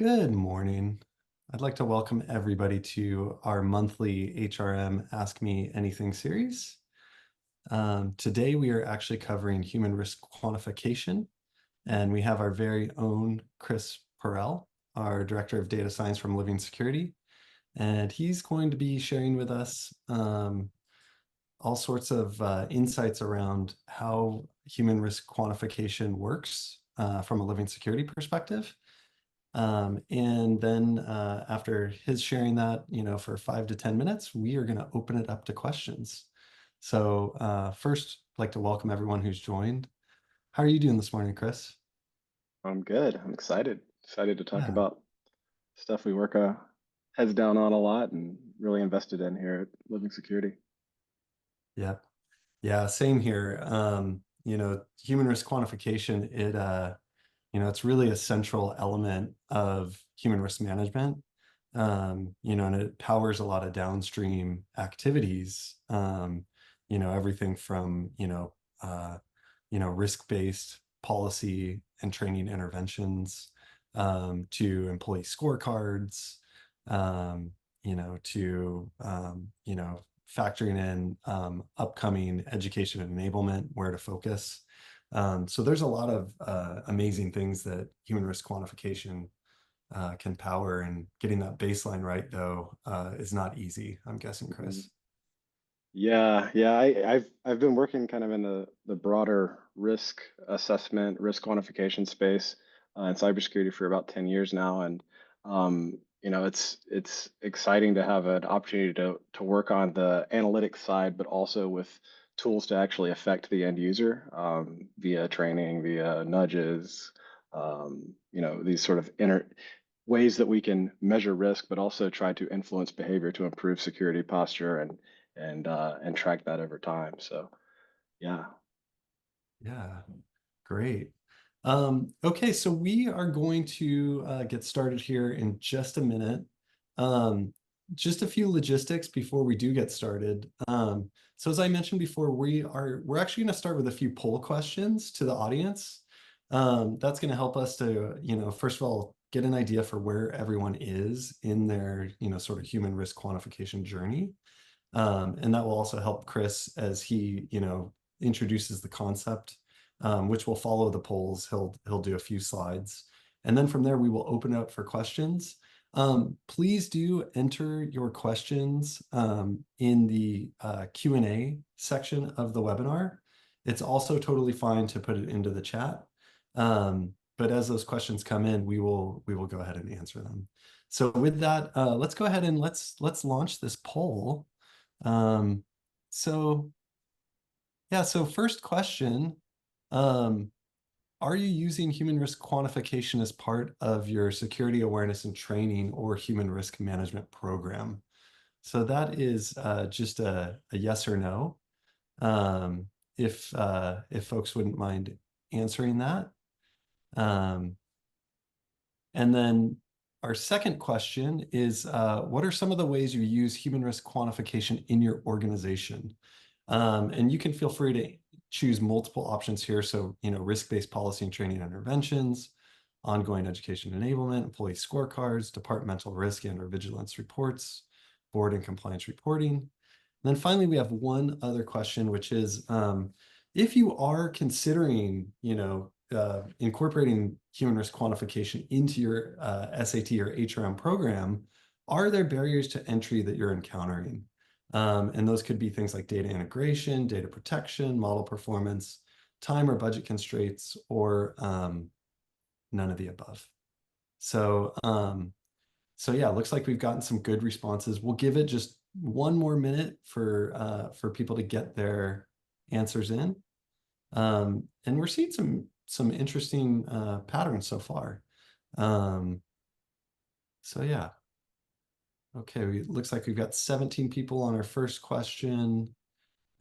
Good morning. I'd like to welcome everybody to our monthly HRM Ask Me Anything series. Today we are actually covering human risk quantification, and we have our very own Chris Poirel, our Director of Data Science from Living Security, and he's going to be sharing with us all sorts of insights around how human risk quantification works from a living security perspective. And then after his sharing that, for 5 to 10 minutes, we are going to open it up to questions. So first, I'd like to welcome everyone who's joined. How are you doing this morning, Chris? I'm good. I'm excited. Excited to talk Yeah, about stuff we work heads down on a lot and really invested in here at Living Security. yeah, yeah, same here. Human risk quantification, it's really a central element of human risk management. And it powers a lot of downstream activities. Everything from, risk-based policy and training interventions, to employee scorecards, to factoring in upcoming education and enablement, where to focus. So there's a lot of amazing things that human risk quantification can power, and getting that baseline right, though, is not easy, I'm guessing, Mhm. Chris. Yeah. I've been working kind of in the broader risk assessment, risk quantification space in cybersecurity for about 10 years now, and it's exciting to have an opportunity to work on the analytics side, but also with tools to actually affect the end user via training, via nudges, these sort of inner ways that we can measure risk, but also try to influence behavior to improve security posture and track that over time. So yeah. Yeah, great. Okay, so we are going to get started here in just a minute. Um, just a few logistics before we do get started. So as I mentioned before, we're actually going to start with a few poll questions to the audience. That's going to help us to, first of all, get an idea for where everyone is in their, sort of human risk quantification journey. And that will also help Chris as he, introduces the concept, which will follow the polls. He'll do a few slides, and then from there we will open up for questions. Please do enter your questions in the Q&A section of the webinar. It's also totally fine to put it into the chat. But as those questions come in, we will go ahead and answer them. So with that, let's go ahead and let's launch this poll. Um, so yeah, so first question, um, are you using human risk quantification as part of your security awareness and training or human risk management program? So that is just a yes or no. Um, if folks wouldn't mind answering that. Um, and then our second question is, what are some of the ways you use human risk quantification in your organization? And you can feel free to choose multiple options here. So, risk-based policy and training interventions, ongoing education enablement, employee scorecards, departmental risk and or vigilance reports, board and compliance reporting. And then finally, we have one other question, which is, if you are considering, incorporating human risk quantification into your SAT or HRM program, are there barriers to entry that you're encountering? And those could be things like data integration, data protection, model performance, time or budget constraints, or none of the above. So, so yeah, looks like we've gotten some good responses. We'll give it just one more minute for people to get their answers in. And we're seeing some interesting patterns so far. Um, so yeah. Okay, it looks like we've got 17 people on our first question.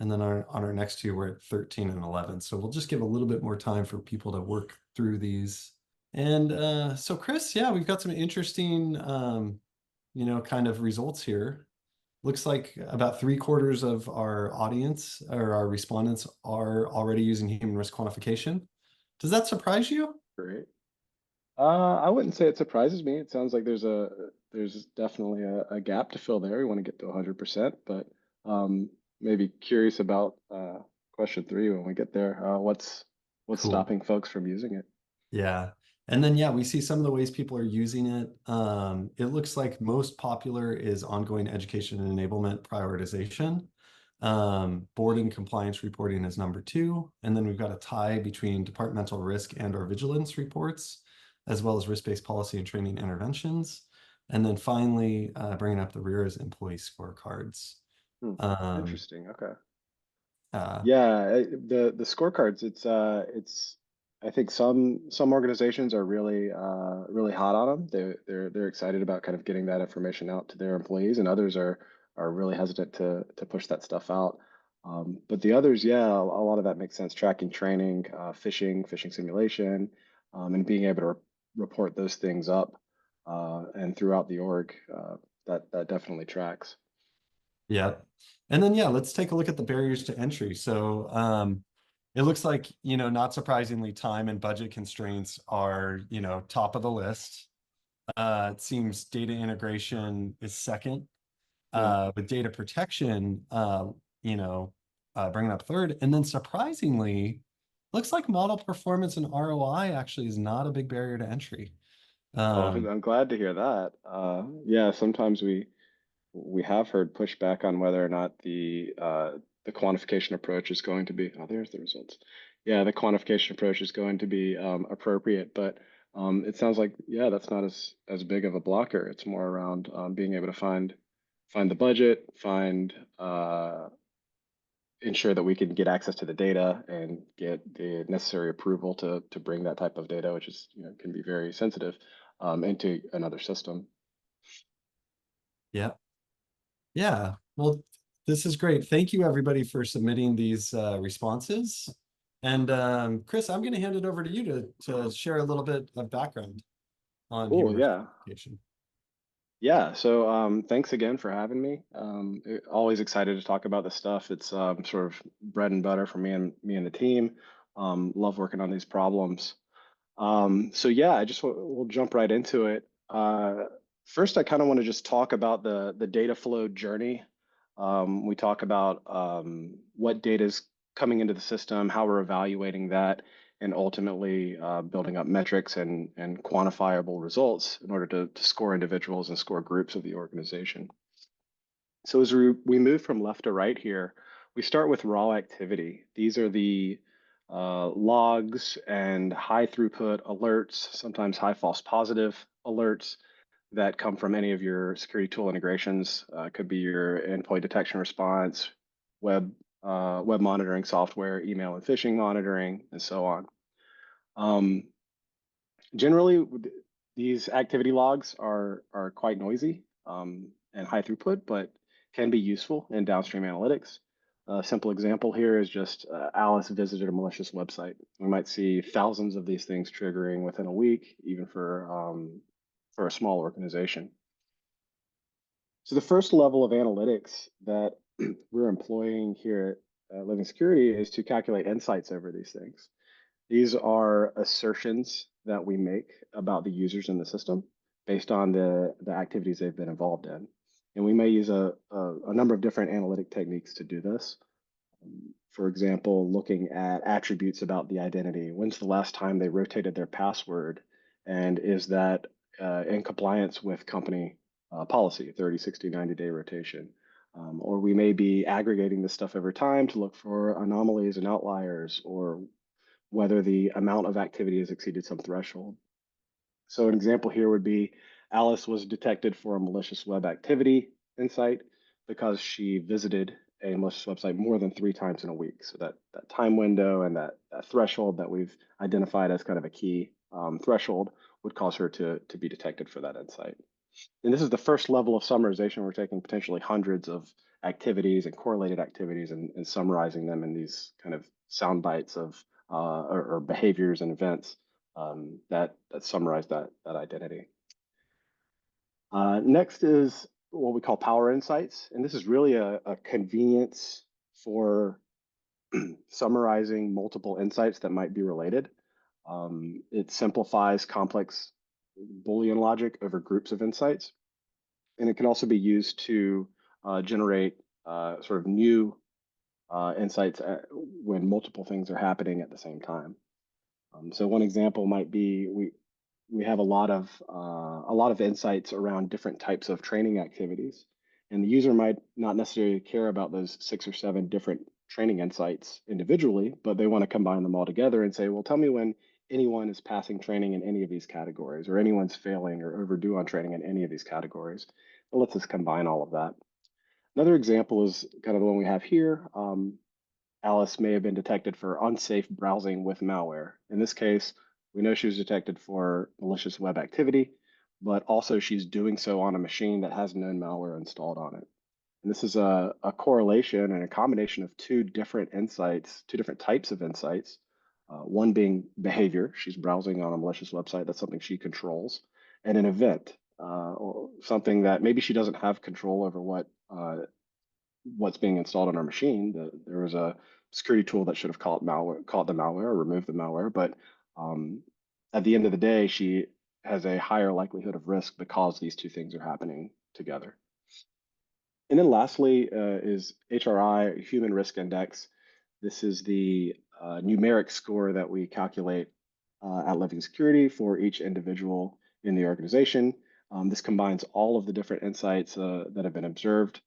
And then on our next two, we're at 13 and 11. So we'll just give a little bit more time for people to work through these. And so Chris, yeah, we've got some interesting, kind of results here. Looks like about 3/4 of our audience or our respondents are already using human risk quantification. Does that surprise you? Great. I wouldn't say it surprises me. It sounds like there's definitely a gap to fill there. We want to get to 100%, but maybe curious about question three when we get there. What's Cool. stopping folks from using it? Yeah. And then, yeah, we see some of the ways people are using it. It looks like most popular is ongoing education and enablement prioritization. Board and compliance reporting is number two. And then we've got a tie between departmental risk and or vigilance reports, as well as risk-based policy and training interventions. And then finally, bringing up the rear is employee scorecards. Hmm. Um, Interesting. Okay. uh, Yeah, the scorecards, it's I think some organizations are really hot on them. They're excited about kind of getting that information out to their employees, and others are really hesitant to push that stuff out. But the others, yeah, a lot of that makes sense. Tracking training, phishing simulation, and being able to report those things up and throughout the org, that definitely tracks. Yeah. And then, yeah, let's take a look at the barriers to entry. So, it looks like, not surprisingly, time and budget constraints are, top of the list. It seems data integration is second, Hmm. with data protection, bringing up third. And then surprisingly, looks like model performance and ROI actually is not a big barrier to entry. Oh, Um, I'm glad to hear that. Yeah, sometimes we have heard pushback on whether or not the quantification approach is going to be. Oh, there's the results. Yeah, the quantification approach is going to be appropriate, but it sounds like yeah, that's not as big of a blocker. It's more around being able to find the budget, find ensure that we can get access to the data and get the necessary approval to bring that type of data, which is can be very sensitive, into another system. yeah. Yeah. Well, this is great. Thank you, everybody, for submitting these responses. And Chris, I'm going to hand it over to you to share a little bit of background on Cool, human resource yeah. application. Yeah, so thanks again for having me. Always excited to talk about this stuff. It's sort of bread and butter for me and the team. Love working on these problems. So yeah, we'll jump right into it. First, I kind of want to just talk about the data flow journey. We talk about what data is coming into the system, how we're evaluating that, and ultimately building up metrics and quantifiable results in order to score individuals and score groups of the organization. So as we move from left to right here, we start with raw activity. These are the logs and high throughput alerts, sometimes high false positive alerts that come from any of your security tool integrations. Could be your endpoint detection response, web monitoring software, email and phishing monitoring, and so on. Um, Generally, these activity logs are quite noisy and high throughput, but can be useful in downstream analytics. A simple example here is just Alice visited a malicious website. We might see thousands of these things triggering within a week, even for a small organization. So the first level of analytics that we're employing here at Living Security is to calculate insights over these things. These are assertions that we make about the users in the system based on the activities they've been involved in. And we may use a number of different analytic techniques to do this. For example, looking at attributes about the identity. When's the last time they rotated their password? And is that in compliance with company policy, 30, 60, 90-day rotation? Or we may be aggregating this stuff over time to look for anomalies and outliers, or whether the amount of activity has exceeded some threshold. So an example here would be Alice was detected for a malicious web activity insight because she visited a malicious website more than 3 times in a week. So that time window and that threshold that we've identified as kind of a key threshold would cause her to be detected for that insight. And this is the first level of summarization. We're taking potentially hundreds of activities and correlated activities and summarizing them in these kind of sound bites of or behaviors and events that summarize that identity. Next is what we call power insights, and this is really a convenience for summarizing multiple insights that might be related. It simplifies complex Boolean logic over groups of insights. And it can also be used to generate sort of new insights when multiple things are happening at the same time. So one example might be we have a lot of insights around different types of training activities, and the user might not necessarily care about those 6 or 7 different training insights individually, but they want to combine them all together and say, well, tell me when anyone is passing training in any of these categories, or anyone's failing or overdue on training in any of these categories. It lets us combine all of that. Another example is kind of the one we have here. Alice may have been detected for unsafe browsing with malware. In this case, we know she was detected for malicious web activity, but also she's doing so on a machine that has known malware installed on it. And this is a correlation and a combination of two different insights, two different types of insights. One being behavior, she's browsing on a malicious website, that's something she controls, and an event, or something that maybe she doesn't have control over what's being installed on our machine. There was a security tool that should have caught the malware or removed the malware, but um, at the end of the day, she has a higher likelihood of risk because these two things are happening together. And then lastly is HRI, Human Risk Index. This is the numeric score that we calculate at Living Security for each individual in the organization. This combines all of the different insights that have been observed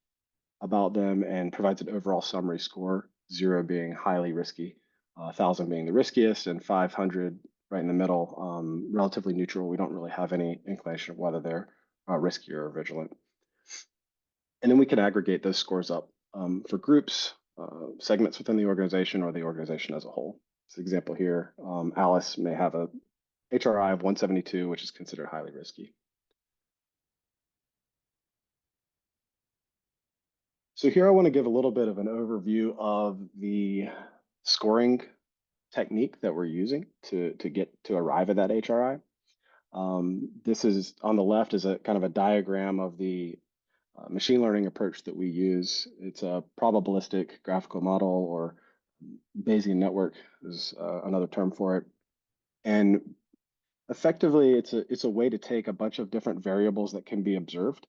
about them and provides an overall summary score, 0 being highly risky, 1,000 being the riskiest, and 500 right in the middle, relatively neutral. We don't really have any inclination of whether they're risky or vigilant. And then we can aggregate those scores up for groups, segments within the organization, or the organization as a whole. So example here, Alice may have a HRI of 172, which is considered highly risky. So here I want to give a little bit of an overview of the scoring technique that we're using to get to arrive at that HRI. This is on the left is a kind of a diagram of the machine learning approach that we use. It's a probabilistic graphical model, or Bayesian network is another term for it. And effectively, it's a way to take a bunch of different variables that can be observed,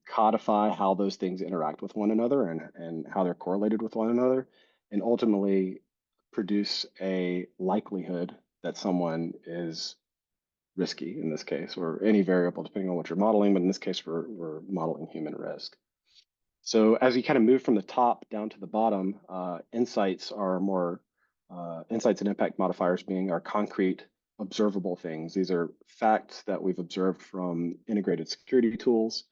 codify how those things interact with one another and how they're correlated with one another, and ultimately produce a likelihood that someone is risky in this case, or any variable depending on what you're modeling, but in this case, we're modeling human risk. So as you kind of move from the top down to the bottom, insights are more, insights and impact modifiers being our concrete observable things. These are facts that we've observed from integrated security tools,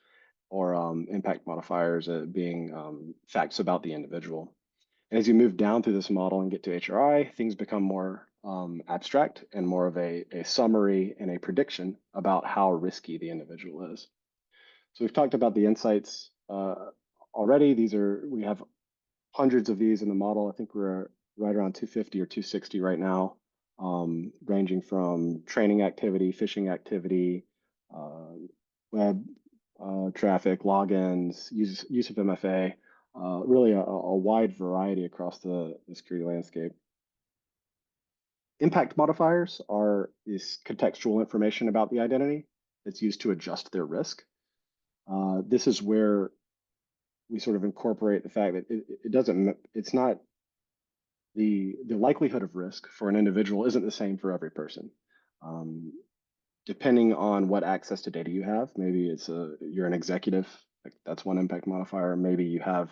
or impact modifiers being facts about the individual. And as you move down through this model and get to HRI, things become more abstract and more of a summary and a prediction about how risky the individual is. So we've talked about the insights already. We have hundreds of these in the model. I think we're right around 250 or 260 right now, ranging from training activity, phishing activity, web traffic, logins, use of MFA, really a wide variety across the security landscape. Impact modifiers is contextual information about the identity that's used to adjust their risk. This is where we sort of incorporate the fact that it's not the likelihood of risk for an individual isn't the same for every person. Um, Depending on what access to data you have, maybe you're an executive, like that's one impact modifier. Maybe you have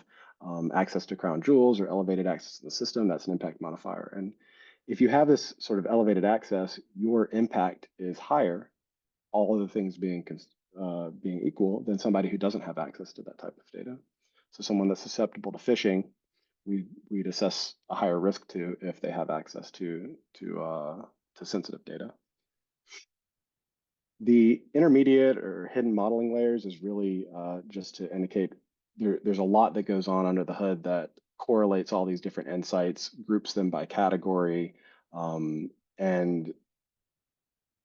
access to crown jewels or elevated access to the system, that's an impact modifier. And if you have this sort of elevated access, your impact is higher, all of the things being equal, than somebody who doesn't have access to that type of data. So someone that's susceptible to phishing, we'd assess a higher risk to if they have access to sensitive data. The intermediate or hidden modeling layers is really just to indicate there's a lot that goes on under the hood that correlates all these different insights, groups them by category, and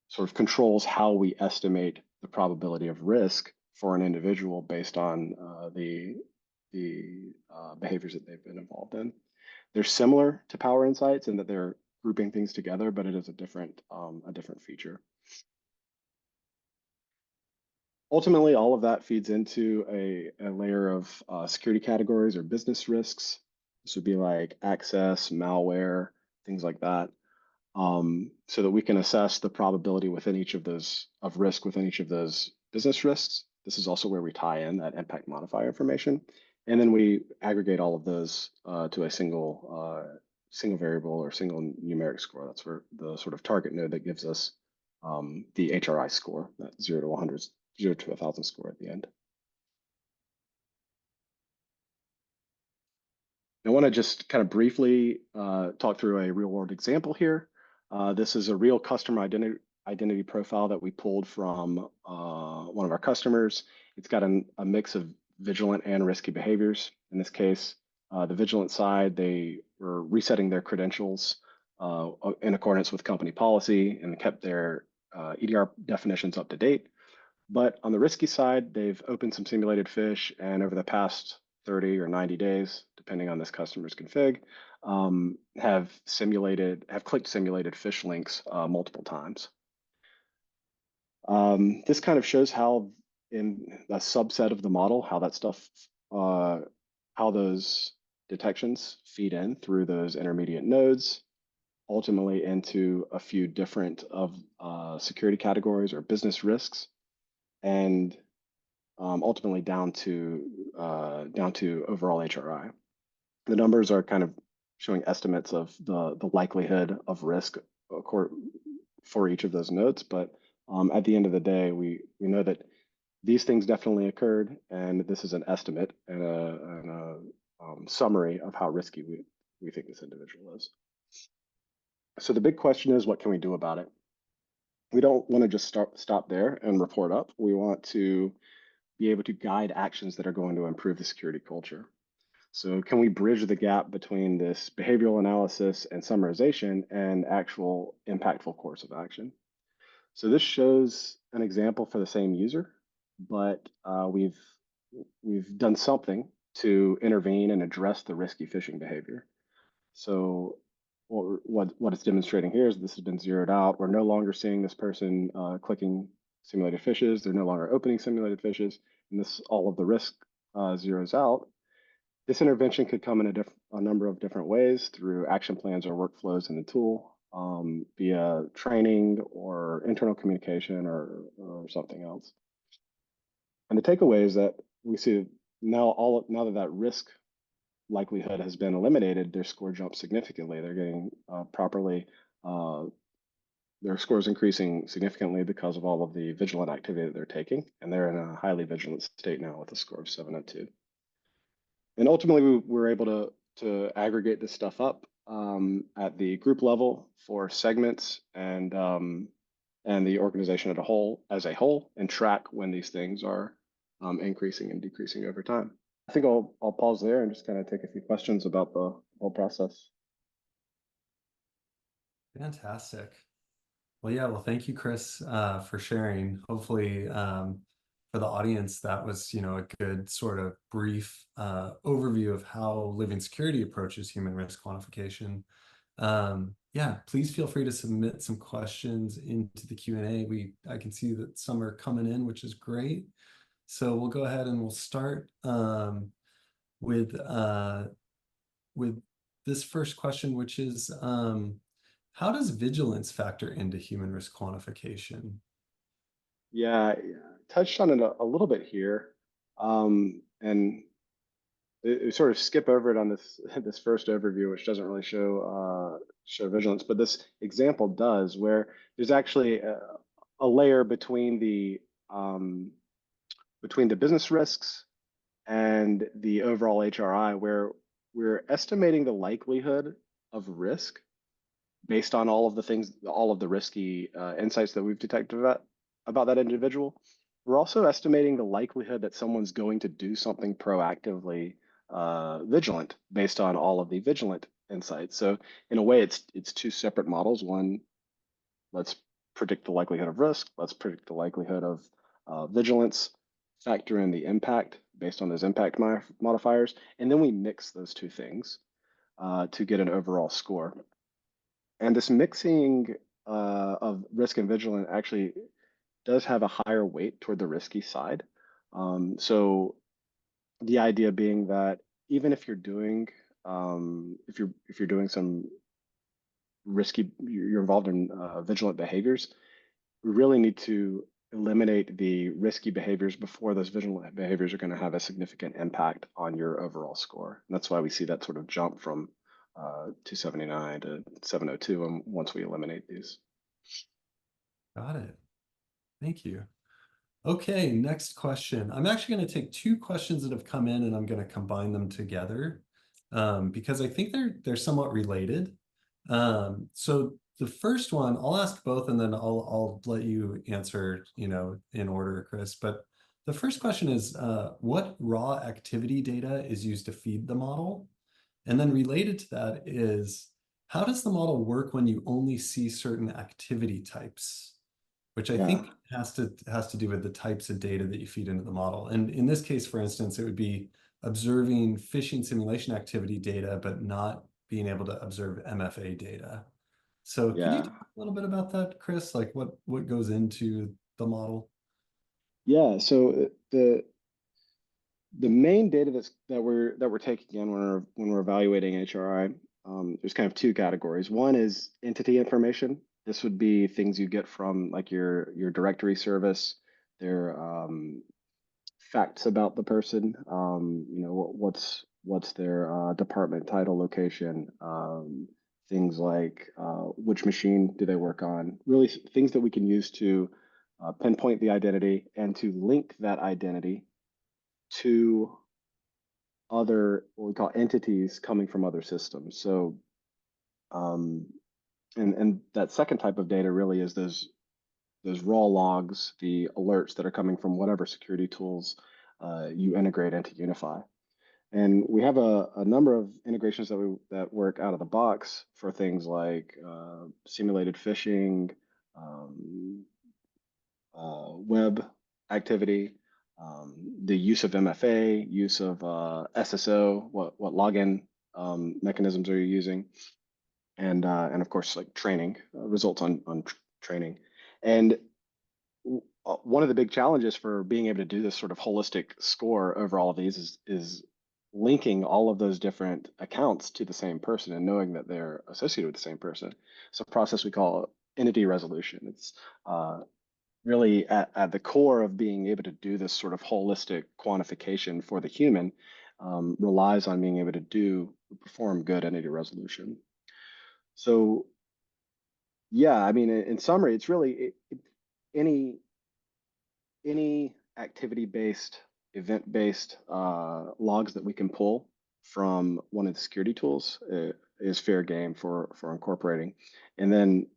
sort of controls how we estimate the probability of risk for an individual based on the behaviors that they've been involved in. They're similar to Power Insights in that they're grouping things together, but it is a different feature. Ultimately, all of that feeds into a layer of security categories or business risks. This would be like access, malware, things like that, so that we can assess the probability within each of those of risk within each of those business risks. This is also where we tie in that impact modifier information, and then we aggregate all of those to a single variable or single numeric score. That's where the sort of target node that gives us the HRI score, that 0 to 100, 0 to 1,000 score at the end. I want to just kind of briefly talk through a real world example here. This is a real customer identity profile that we pulled from one of our customers. It's got a mix of vigilant and risky behaviors. In this case, the vigilant side, they were resetting their credentials in accordance with company policy and kept their EDR definitions up to date. But on the risky side, they've opened some simulated fish, and over the past 30 or 90 days, depending on this customer's config, have clicked simulated fish links multiple times. This kind of shows how, in a subset of the model, how that stuff, how those detections feed in through those intermediate nodes, ultimately into a few different of security categories or business risks, and ultimately down to overall HRI. The numbers are kind of showing estimates of the likelihood of risk for each of those nodes, but at the end of the day, we know that these things definitely occurred, and this is an estimate and a summary of how risky we think this individual is. So the big question is, what can we do about it? We don't want to just stop there and report up. We want to be able to guide actions that are going to improve the security culture. So can we bridge the gap between this behavioral analysis and summarization and actual impactful course of action? So this shows an example for the same user, but we've done something to intervene and address the risky phishing behavior. So what it's demonstrating here is this has been zeroed out. We're no longer seeing this person clicking simulated fishes. They're no longer opening simulated fishes, and all of the risk zeroes out. This intervention could come in a number of different ways through action plans or workflows in the tool, via training or internal communication or something else. And the takeaway is that we see now that risk likelihood has been eliminated, their score jumps significantly. They're getting their score is increasing significantly because of all of the vigilant activity that they're taking, and they're in a highly vigilant state now with a score of 702. And ultimately, we were able to aggregate this stuff up at the group level for segments and the organization as a whole, and track when these things are increasing and decreasing over time. I think I'll pause there and just kind of take a few questions about the whole process. Fantastic. Well, yeah, well, thank you, Chris, for sharing. Hopefully, for the audience, that was, a good sort of brief overview of how Living Security approaches human risk quantification. Yeah, please feel free to submit some questions into the Q&A. I can see that some are coming in, which is great. So we'll go ahead and we'll start with this first question, which is, how does vigilance factor into human risk quantification? Yeah, touched on it a little bit here, and it sort of skip over it on this first overview, which doesn't really show vigilance, but this example does, where there's actually a layer between the business risks and the overall HRI, where we're estimating the likelihood of risk based on all of the risky insights that we've detected about that individual. We're also estimating the likelihood that someone's going to do something proactively vigilant based on all of the vigilant insights. So in a way, it's two separate models. One, let's predict the likelihood of risk. Let's predict the likelihood of vigilance, factor in the impact based on those impact modifiers, and then we mix those two things to get an overall score. And this mixing of risk and vigilant actually does have a higher weight toward the risky side. So the idea being that even if you're doing if you're doing some risky, you're involved in vigilant behaviors, we really need to eliminate the risky behaviors before those vigilant behaviors are going to have a significant impact on your overall score. And that's why we see that sort of jump from 279 to 702 and once we eliminate these. Got it. Thank you. Okay, next question. I'm actually going to take two questions that have come in and I'm going to combine them together because I think they're somewhat related. So the first one, I'll ask both and then I'll let you answer, in order, Chris. But the first question is, what raw activity data is used to feed the model? And then related to that is, how does the model work when you only see certain activity types? Which I Yeah. think has to do with the types of data that you feed into the model. And in this case, for instance, it would be observing phishing simulation activity data, but not being able to observe MFA data. So could you Yeah. talk a little bit about that, Chris? Like what goes into the model? Yeah. So the main data that we're taking in when we're evaluating HRI, there's kind of two categories. One is entity information. This would be things you get from like your directory service, their facts about the person. What's their department title, location, things like which machine do they work on. Really, things that we can use to pinpoint the identity and to link that identity to other what we call entities coming from other systems. So, um, and that second type of data really is those raw logs, the alerts that are coming from whatever security tools you integrate into Unify. And we have a number of integrations that work out of the box for things like simulated phishing, um, web activity, the use of MFA, use of SSO, what login mechanisms are you using, and of course like training results on training. And one of the big challenges for being able to do this sort of holistic score over all of these is linking all of those different accounts to the same person and knowing that they're associated with the same person. It's a process we call entity resolution. It's really at the core of being able to do this sort of holistic quantification for the human, relies on being able to perform good entity resolution. So yeah, I mean, in summary, it's really any any activity-based, event-based logs that we can pull from one of the security tools is fair game for incorporating. And then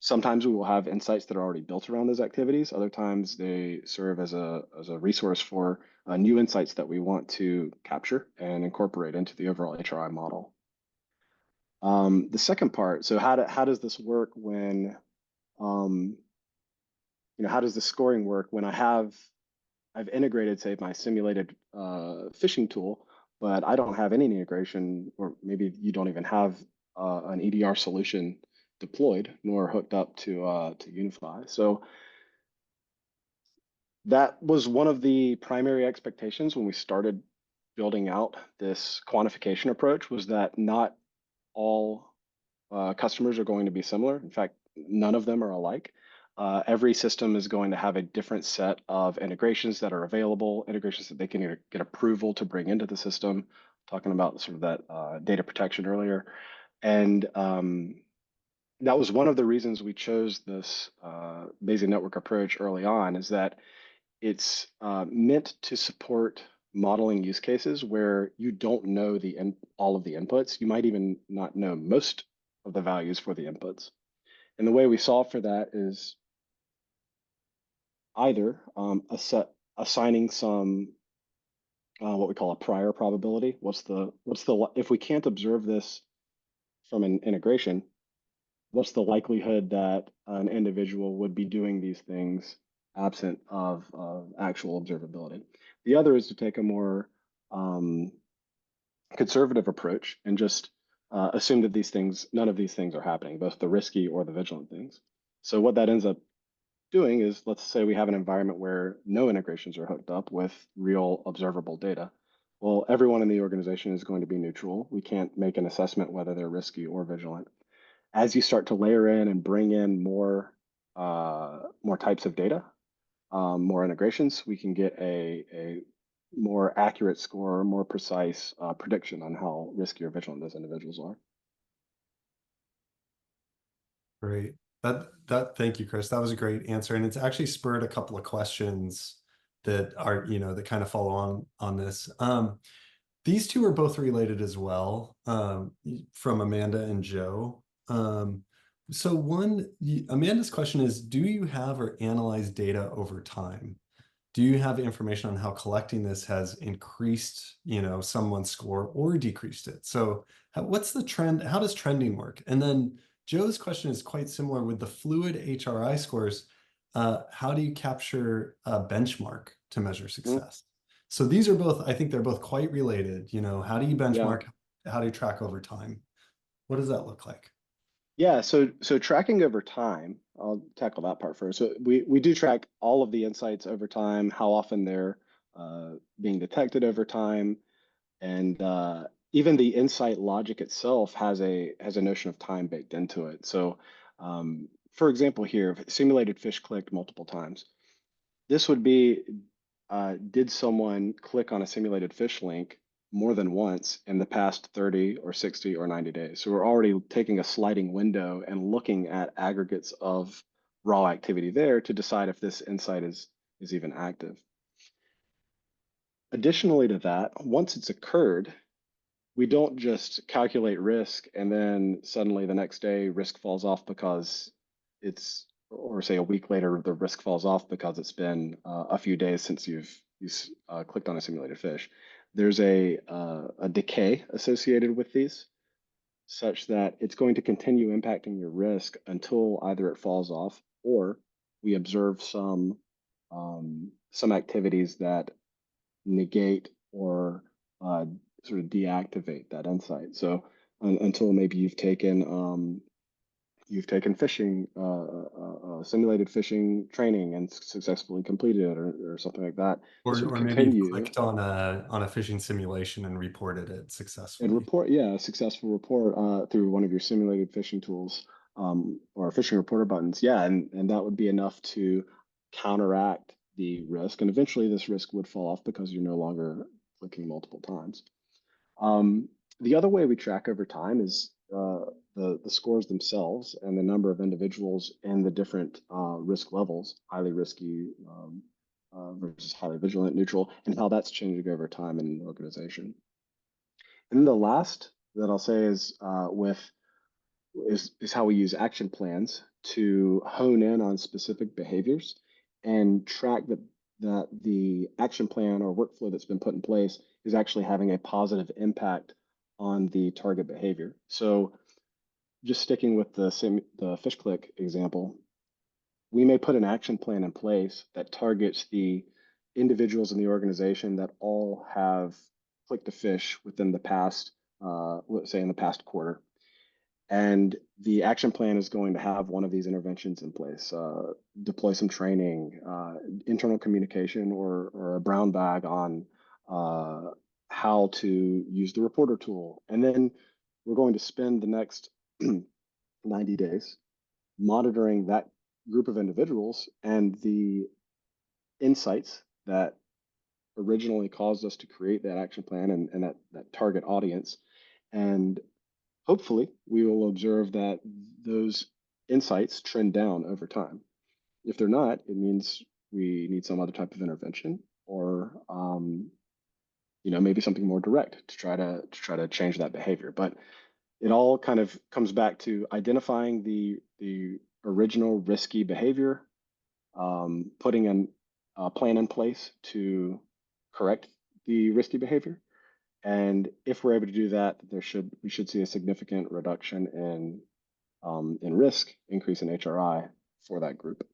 sometimes we will have insights that are already built around those activities. Other times they serve as a resource for new insights that we want to capture and incorporate into the overall HRI model. The second part, so how does this work when um, how does the scoring work when I've integrated, say, my simulated phishing tool, but I don't have any integration, or maybe you don't even have an EDR solution deployed nor hooked up to Unify. So that was one of the primary expectations when we started building out this quantification approach, was that not all customers are going to be similar. In fact, none of them are alike. Every system is going to have a different set of integrations that are available, integrations that they can get approval to bring into the system, talking about sort of that data protection earlier. And that was one of the reasons we chose this Bayesian network approach early on, is that it's meant to support modeling use cases where you don't know all of the inputs. You might even not know most of the values for the inputs. And the way we solve for that is either assigning some what we call a prior probability. What's the if we can't observe this from an integration, what's the likelihood that an individual would be doing these things absent of actual observability? The other is to take a more conservative approach and just assume that none of these things are happening, both the risky or the vigilant things. So what that ends up doing is, let's say we have an environment where no integrations are hooked up with real observable data. Well, everyone in the organization is going to be neutral. We can't make an assessment whether they're risky or vigilant. As you start to layer in and bring in more types of data, more integrations, we can get a more accurate score, more precise prediction on how risky or vigilant those individuals are. Great. That thank you, Chris. That was a great answer. And it's actually spurred a couple of questions that are, that kind of follow on this. These two are both related as well, from Amanda and Joe. So Amanda's question is, do you have or analyze data over time? Do you have information on how collecting this has increased, someone's score or decreased it? So what's the trend? How does trending work? And then Joe's question is quite similar with the fluid HRI scores. How do you capture a benchmark to measure Mhm. success? So these are both, I think they're both quite related. How do you Yeah. benchmark? How do you track over time? What does that look like? Yeah, so tracking over time, I'll tackle that part first. So we do track all of the insights over time, how often they're being detected over time, and even the insight logic itself has a notion of time baked into it. So, for example, here, if simulated fish clicked multiple times. This would be, did someone click on a simulated fish link more than once in the past 30 or 60 or 90 days? So we're already taking a sliding window and looking at aggregates of raw activity there to decide if this insight is even active. Additionally to that, once it's occurred, we don't just calculate risk and then suddenly the next day risk falls off because or say a week later, the risk falls off because it's been a few days since you clicked on a simulated fish. There's a decay associated with these, such that it's going to continue impacting your risk until either it falls off or we observe some activities that negate or sort of deactivate that insight. So until maybe you've taken fishing, simulated fishing training and successfully completed it, or something like that, this would Or maybe you've continue clicked on a fishing simulation and reported it and successfully. report, yeah, a successful report through one of your simulated fishing tools, or fishing reporter buttons. Yeah, and that would be enough to counteract the risk. And eventually this risk would fall off because you're no longer clicking multiple times. The other way we track over time is the scores themselves and the number of individuals in the different risk levels, highly risky versus highly vigilant, neutral, and how that's changing over time in an organization. And then the last that I'll say is how we use action plans to hone in on specific behaviors and track that the action plan or workflow that's been put in place is actually having a positive impact on the target behavior. So just sticking with the fish click example, we may put an action plan in place that targets the individuals in the organization that all have clicked a fish within the past, let's say in the past quarter. And the action plan is going to have one of these interventions in place, deploy some training, internal communication, or a brown bag on how to use the reporter tool. And then we're going to spend the next 90 days monitoring that group of individuals and the insights that originally caused us to create that action plan and that target audience. And hopefully, we will observe that those insights trend down over time. If they're not, it means we need some other type of intervention, or maybe something more direct to try to change that behavior. But it all kind of comes back to identifying the original risky behavior, putting a plan in place to correct the risky behavior, and if we're able to do that, we should see a significant reduction in risk, increase in HRI for that group.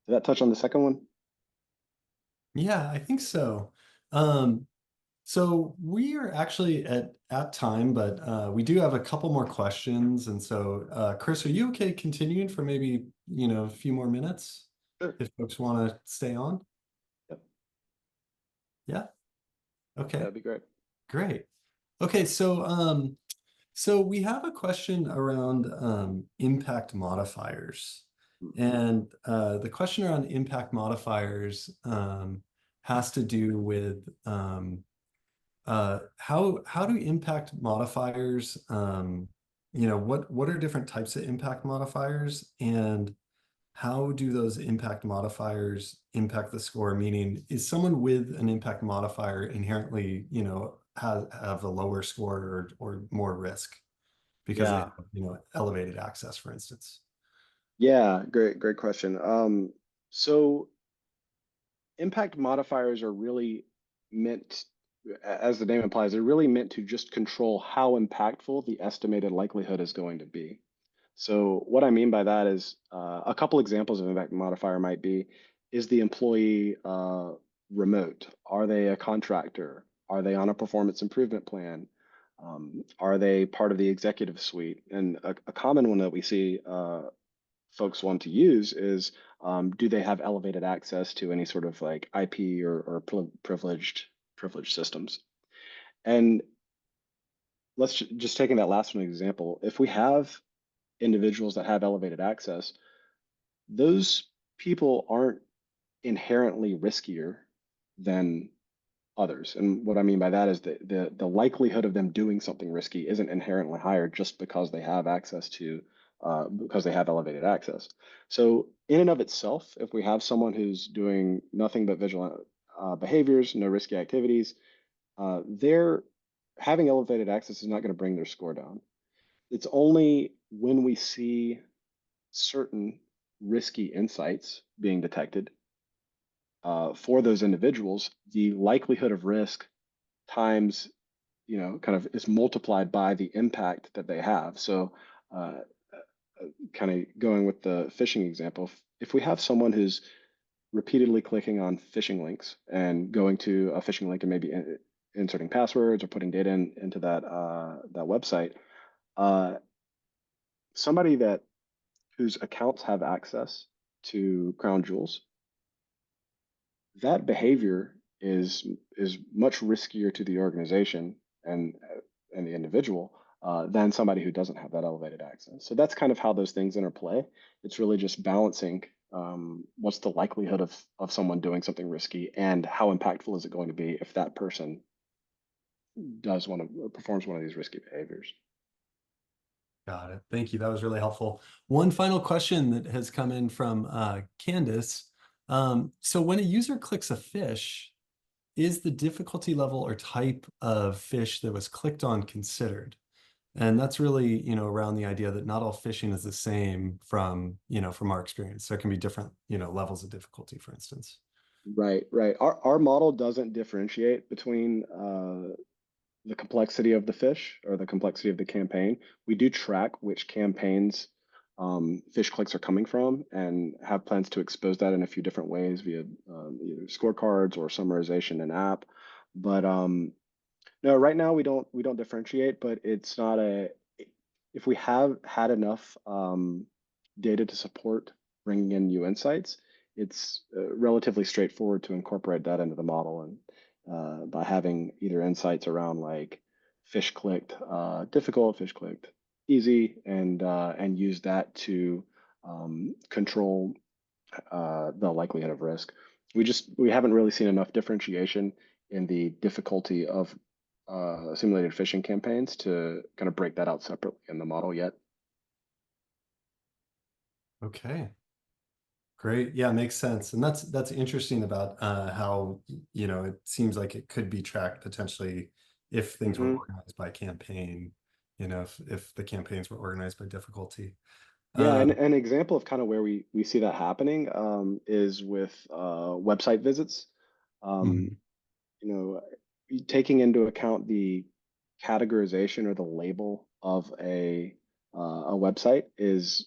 Did that touch on the second one? Yeah, I think so. Um, So we are actually at time, but we do have a couple more questions. And so, Chris, are you okay continuing for maybe, a few more minutes Sure. if folks want to stay on? Yep. Yeah. Okay. That'd be great. Great. Okay. So we have a question around impact modifiers. Mm. And the question around impact modifiers has to do with how do impact modifiers what are different types of impact modifiers and how do those impact modifiers impact the score? Meaning, is someone with an impact modifier inherently, have a lower score or more risk because they have, Yeah. elevated access, for instance? Yeah. Great question. So impact modifiers are really meant, as the name implies, they're really meant to just control how impactful the estimated likelihood is going to be. So what I mean by that is a couple examples of impact modifier might be, is the employee remote? Are they a contractor? Are they on a performance improvement plan? Are they part of the executive suite? And a common one that we see folks want to use is, do they have elevated access to any sort of like IP or privileged systems? And just taking that last one example, if we have individuals that have elevated access, those people aren't inherently riskier than others. And what I mean by that is that the likelihood of them doing something risky isn't inherently higher just because they have access to because they have elevated access. So in and of itself, if we have someone who's doing nothing but vigilant behaviors, no risky activities, they're having elevated access is not going to bring their score down. It's only when we see certain risky insights being detected for those individuals, the likelihood of risk times, kind of is multiplied by the impact that they have. So, kind of going with the phishing example, if we have someone who's repeatedly clicking on phishing links and going to a phishing link and maybe inserting passwords or putting data into that website, uh, somebody that whose accounts have access to crown jewels, that behavior is much riskier to the organization and the individual than somebody who doesn't have that elevated access. So that's kind of how those things interplay. It's really just balancing what's the likelihood of someone doing something risky and how impactful is it going to be if that person does one of performs one of these risky behaviors. Got it. Thank you. That was really helpful. One final question that has come in from Candace. So when a user clicks a fish, is the difficulty level or type of fish that was clicked on considered? And that's really, around the idea that not all phishing is the same from our experience. There can be different, levels of difficulty, for instance. Right, right. Our model doesn't differentiate between the complexity of the fish or the complexity of the campaign. We do track which campaigns fish clicks are coming from and have plans to expose that in a few different ways via either scorecards or summarization in app. But no, right now we don't differentiate, but it's not a if we have had enough data to support bringing in new insights, it's relatively straightforward to incorporate that into the model. And by having either insights around like fish clicked difficult, fish clicked easy, and use that to control the likelihood of risk. We haven't really seen enough differentiation in the difficulty of simulated phishing campaigns to kind of break that out separately in the model yet. Okay. Great. Yeah, makes sense. And that's interesting about how, it seems like it could be tracked potentially if things were Hmm. organized by campaign, if the campaigns were organized by difficulty. Yeah, and Um, an example of kind of where we see that happening is with website visits. Um, mhm. you know, taking into account the categorization or the label of a website is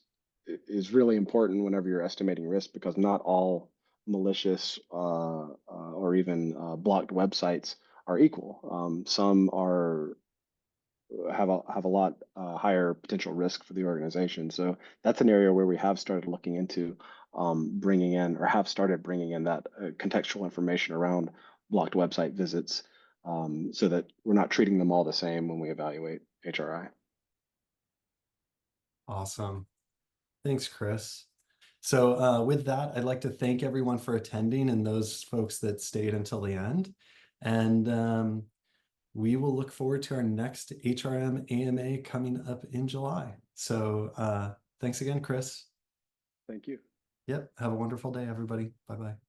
really important whenever you're estimating risk because not all malicious or even blocked websites are equal. Some are have a lot higher potential risk for the organization. So that's an area where we have started looking into bringing in, or have started bringing in, that contextual information around blocked website visits, so that we're not treating them all the same when we evaluate HRI. Awesome. Thanks, Chris. So with that, I'd like to thank everyone for attending and those folks that stayed until the end. And we will look forward to our next HRM AMA coming up in July. So thanks again, Chris. Thank you. Yep. Have a wonderful day, everybody. Bye-bye.